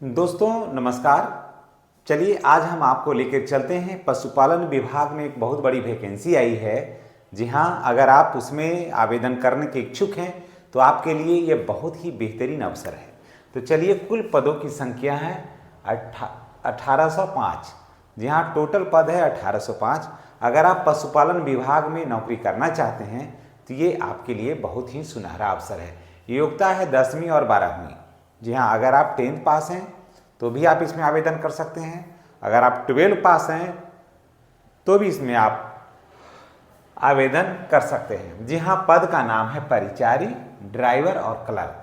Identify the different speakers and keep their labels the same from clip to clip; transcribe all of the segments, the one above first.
Speaker 1: दोस्तों नमस्कार। चलिए आज हम आपको लेकर चलते हैं पशुपालन विभाग में एक बहुत बड़ी वैकेंसी आई है। जी हाँ, अगर आप उसमें आवेदन करने के इच्छुक हैं तो आपके लिए ये बहुत ही बेहतरीन अवसर है। तो चलिए, कुल पदों की संख्या है 1805। जी हाँ, टोटल पद है 1805। अगर आप पशुपालन विभाग में नौकरी करना चाहते हैं तो ये आपके लिए बहुत ही सुनहरा अवसर है। योग्यता है 10वीं और 12वीं। जी हाँ, अगर आप 10th पास हैं तो भी आप इसमें आवेदन कर सकते हैं। अगर आप 12 पास हैं तो भी इसमें आप आवेदन कर सकते हैं। जी हाँ, पद का नाम है परिचारी, ड्राइवर और क्लर्क।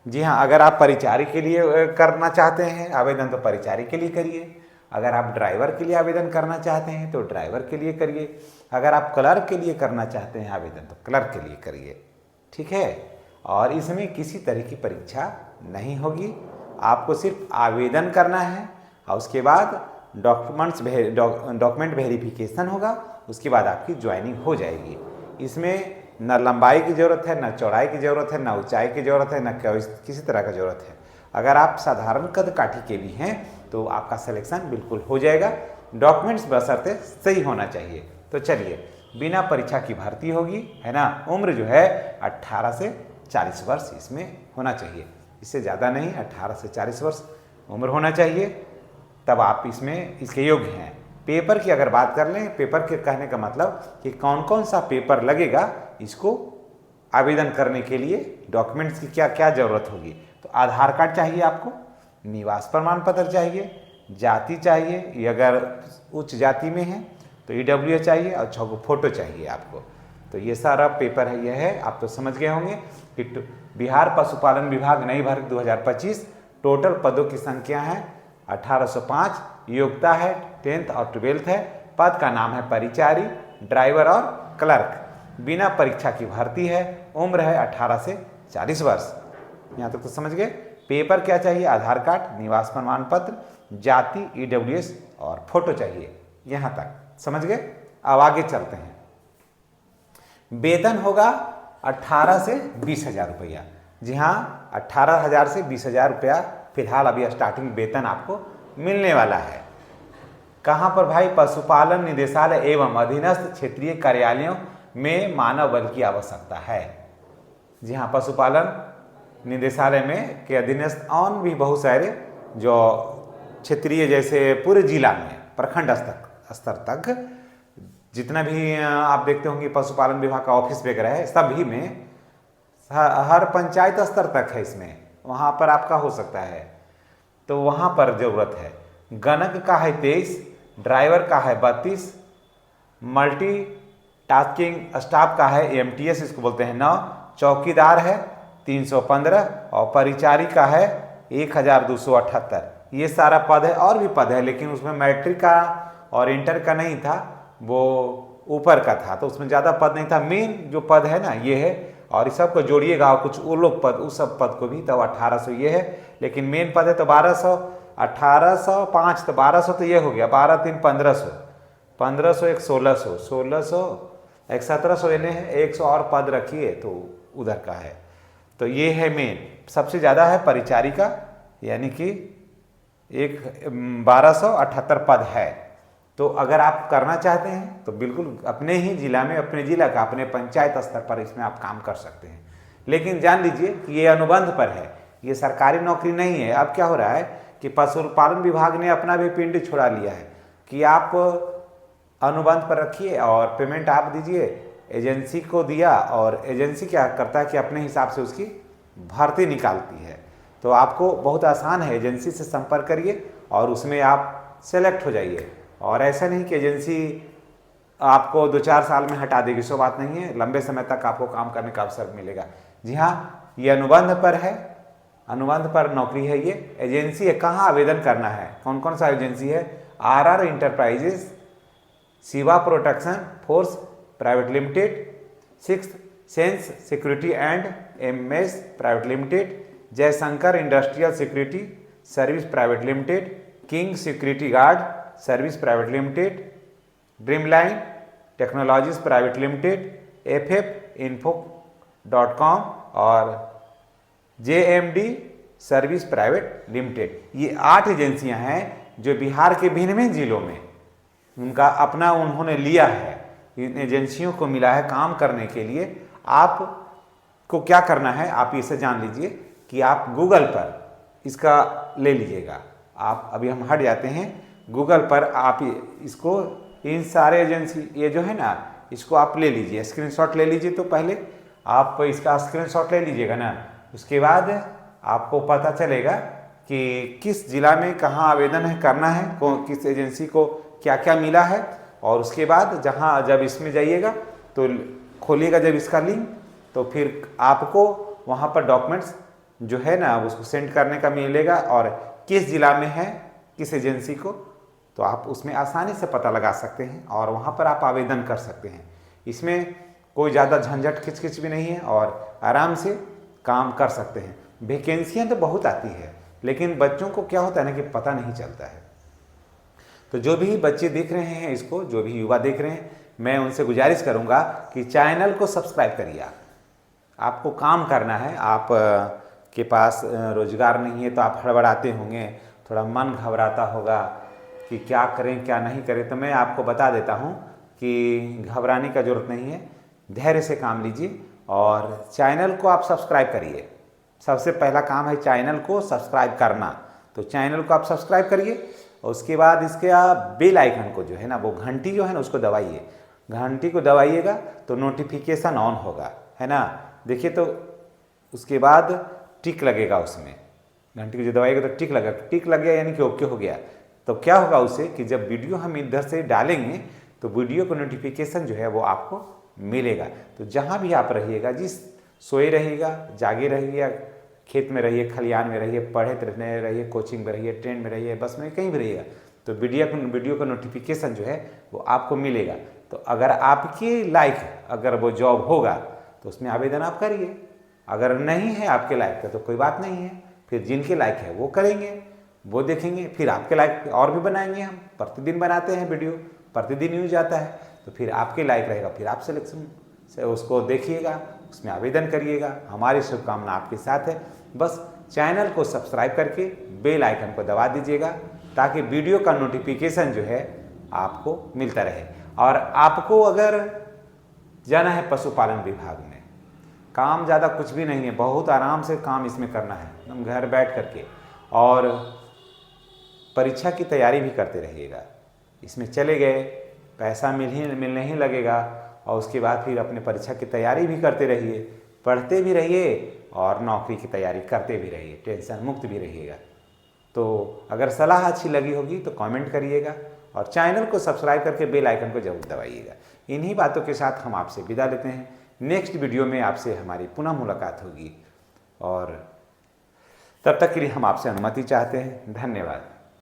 Speaker 1: जी हाँ, अगर आप परिचारी के लिए करना चाहते हैं आवेदन तो परिचारी के लिए करिए। अगर आप ड्राइवर के लिए आवेदन करना चाहते हैं तो ड्राइवर के लिए करिए। अगर आप क्लर्क के लिए करना चाहते हैं आवेदन तो क्लर्क के लिए करिए। ठीक है, और इसमें किसी तरह की परीक्षा नहीं होगी। आपको सिर्फ आवेदन करना है और उसके बाद डॉक्यूमेंट वेरिफिकेशन होगा। उसके बाद आपकी ज्वाइनिंग हो जाएगी। इसमें न लंबाई की ज़रूरत है, न चौड़ाई की ज़रूरत है, न ऊंचाई की ज़रूरत है, न किसी तरह का ज़रूरत है। अगर आप साधारण कद काठी के भी हैं तो आपका सिलेक्शन बिल्कुल हो जाएगा। डॉक्यूमेंट्स बशर्ते सही होना चाहिए। तो चलिए, बिना परीक्षा की भर्ती होगी, है ना। उम्र जो है 18 से 40 वर्ष इसमें होना चाहिए। इससे ज़्यादा नहीं, 18 से 40 वर्ष उम्र होना चाहिए, तब आप इसमें इसके योग्य हैं। पेपर की अगर बात कर लें, पेपर के कहने का मतलब कि कौन कौन सा पेपर लगेगा इसको आवेदन करने के लिए, डॉक्यूमेंट्स की क्या क्या ज़रूरत होगी। तो आधार कार्ड चाहिए आपको, निवास प्रमाण पत्र चाहिए, जाति चाहिए, ये अगर उच्च जाति में है तो EWS चाहिए और 6 फोटो चाहिए आपको। तो ये सारा पेपर है, यह है। आप तो समझ गए होंगे कि बिहार पशुपालन विभाग नई भर्ती 2025, टोटल पदों की संख्या है 1805। योग्यता है 10th और 12th है। पद का नाम है परिचारी, ड्राइवर और क्लर्क। बिना परीक्षा की भर्ती है। उम्र है 18 से 40 वर्ष। यहाँ तक तो समझ गए। पेपर क्या चाहिए? आधार कार्ड, निवास प्रमाण पत्र, जाति, EWS और फोटो चाहिए। यहाँ तक समझ गए। अब आगे चलते हैं। वेतन होगा 18 से 20,000 रुपया। जी हाँ, 18,000 से 20,000 रुपया फिलहाल अभी स्टार्टिंग वेतन आपको मिलने वाला है। कहाँ पर भाई? पशुपालन निदेशालय एवं अधीनस्थ क्षेत्रीय कार्यालयों में मानव बल की आवश्यकता है। जी हाँ, पशुपालन निदेशालय में के अधीनस्थ और भी बहुत सारे जो क्षेत्रीय, जैसे पूरे जिला में प्रखंड स्तर तक जितना भी आप देखते होंगे पशुपालन विभाग का ऑफिस वगैरह है, सभी में हर पंचायत स्तर तक है इसमें, वहाँ पर आपका हो सकता है। तो वहाँ पर ज़रूरत है। गणक का है 23, ड्राइवर का है 32, मल्टी टास्किंग स्टाफ का है MTS इसको बोलते हैं 9, चौकीदार है 315 और परिचारी का है 1278। ये सारा पद है। और भी पद है लेकिन उसमें मैट्रिक का और इंटर का नहीं था, वो ऊपर का था, तो उसमें ज़्यादा पद नहीं था। मेन जो पद है ना ये है, और इस सब को जोड़िएगा और कुछ वो लोग पद, उस सब पद को भी, तब 1800 ये है। लेकिन मेन पद है तो 1200, 1805 तो 1200 तो ये हो गया, 12 3 1500, 1500 एक 1600, 1600 एक 1700, यानी है 100 और पद रखिए तो उधर का है। तो ये है मेन, सबसे ज़्यादा है परिचारी का, यानी कि 1278 पद है। तो अगर आप करना चाहते हैं तो बिल्कुल अपने ही जिला में, अपने जिला का, अपने पंचायत स्तर पर इसमें आप काम कर सकते हैं। लेकिन जान लीजिए कि ये अनुबंध पर है, ये सरकारी नौकरी नहीं है। अब क्या हो रहा है कि पशुपालन विभाग ने अपना भी पिंड छोड़ा लिया है कि आप अनुबंध पर रखिए और पेमेंट आप दीजिए। एजेंसी को दिया और एजेंसी क्या करता है कि अपने हिसाब से उसकी भर्ती निकालती है। तो आपको बहुत आसान है, एजेंसी से संपर्क करिए और उसमें आप सेलेक्ट हो जाइए। और ऐसा नहीं कि एजेंसी आपको 2-4 साल में हटा देगी, सो बात नहीं है। लंबे समय तक आपको काम करने का अवसर मिलेगा। जी हाँ, ये अनुबंध पर है, अनुबंध पर नौकरी है। ये एजेंसी है। कहाँ आवेदन करना है? कौन कौन सा एजेंसी है? RR enterprises, Shiva protection force private limited, 6th sense security and MS private limited, Jaishankar industrial security service private limited, king security guard service private limited, Dreamline technologies private limited, FFinfo.com और JMD सर्विस प्राइवेट लिमिटेड। ये 8 एजेंसियां हैं जो बिहार के भिन्न भिन्न जिलों में उनका अपना उन्होंने लिया है। इन एजेंसियों को मिला है काम करने के लिए। आपको क्या करना है, आप इसे जान लीजिए कि आप गूगल पर इसका ले लीजिएगा। आप अभी हम हट जाते हैं, गूगल पर आप इसको इन सारे एजेंसी ये जो है ना, इसको आप ले लीजिए, स्क्रीनशॉट ले लीजिए। तो पहले आप इसका स्क्रीनशॉट ले लीजिएगा ना, उसके बाद आपको पता चलेगा कि किस जिला में कहाँ आवेदन है करना है, किस एजेंसी को क्या क्या मिला है। और उसके बाद जब इसमें जाइएगा तो खोलिएगा जब इसका लिंक, तो फिर आपको वहाँ पर डॉक्यूमेंट्स जो है ना उसको सेंड करने का मिलेगा और किस जिला में है किस एजेंसी को, तो आप उसमें आसानी से पता लगा सकते हैं और वहाँ पर आप आवेदन कर सकते हैं। इसमें कोई ज़्यादा झंझट खिचखिच भी नहीं है और आराम से काम कर सकते हैं। वैकेंसियाँ तो बहुत आती है, लेकिन बच्चों को क्या होता है ना कि पता नहीं चलता है। तो जो भी बच्चे देख रहे हैं इसको, जो भी युवा देख रहे हैं, मैं उनसे गुजारिश करूँगा कि चैनल को सब्सक्राइब करिए। आपको काम करना है, आप के पास रोजगार नहीं है तो आप हड़बड़ाते होंगे, थोड़ा मन घबराता होगा कि क्या करें क्या नहीं करें। तो मैं आपको बता देता हूं कि घबराने का ज़रूरत नहीं है, धैर्य से काम लीजिए और चैनल को आप सब्सक्राइब करिए। सबसे पहला काम है चैनल को सब्सक्राइब करना। तो चैनल को आप सब्सक्राइब करिए और उसके बाद इसके आप बेल आइकन को जो है ना, वो घंटी जो है ना उसको दबाइए। घंटी को दबाइएगा तो नोटिफिकेशन ऑन होगा, है ना। देखिए तो उसके बाद टिक लगेगा, उसमें घंटी को जो दबाइएगा तो टिक लगेगा। टिक लग गया यानी कि ओके हो गया। तो क्या होगा उससे कि जब वीडियो हम इधर से डालेंगे तो वीडियो को नोटिफिकेशन जो है वो आपको मिलेगा। तो जहाँ भी आप रहिएगा, जिस सोए रहिएगा, जागे रहिए, खेत में रहिए, खलियान में रहिए, पढ़ते रहिए, कोचिंग में रहिए, ट्रेन में रहिए, बस में कहीं भी रहिएगा, तो वीडियो का नोटिफिकेशन जो है वो आपको मिलेगा। तो अगर आपके लायक अगर वो जॉब होगा तो उसमें आवेदन आप करिए। अगर नहीं है आपके लायक का तो कोई बात नहीं है, फिर जिनके लायक है वो करेंगे, वो देखेंगे, फिर आपके लायक और भी बनाएंगे। हम प्रतिदिन बनाते हैं वीडियो, प्रतिदिन यूज आता है, तो फिर आपके लायक रहेगा, फिर आप सिलेक्शन से उसको देखिएगा, उसमें आवेदन करिएगा। हमारी शुभकामना आपके साथ है। बस चैनल को सब्सक्राइब करके बेल आइकन को दबा दीजिएगा ताकि वीडियो का नोटिफिकेशन जो है आपको मिलता रहे। और आपको अगर जाना है पशुपालन विभाग में, काम ज़्यादा कुछ भी नहीं है, बहुत आराम से काम इसमें करना है एकदम घर बैठ करके, और परीक्षा की तैयारी भी करते रहिएगा। इसमें चले गए, पैसा मिलने ही लगेगा और उसके बाद फिर अपने परीक्षा की तैयारी भी करते रहिए, पढ़ते भी रहिए और नौकरी की तैयारी करते भी रहिए, टेंशन मुक्त भी रहिएगा। तो अगर सलाह अच्छी लगी होगी तो कमेंट करिएगा और चैनल को सब्सक्राइब करके बेल आइकन को जरूर दबाइएगा। इन्हीं बातों के साथ हम आपसे विदा लेते हैं। नेक्स्ट वीडियो में आपसे हमारी पुनः मुलाकात होगी और तब तक के लिए हम आपसे अनुमति चाहते हैं। धन्यवाद।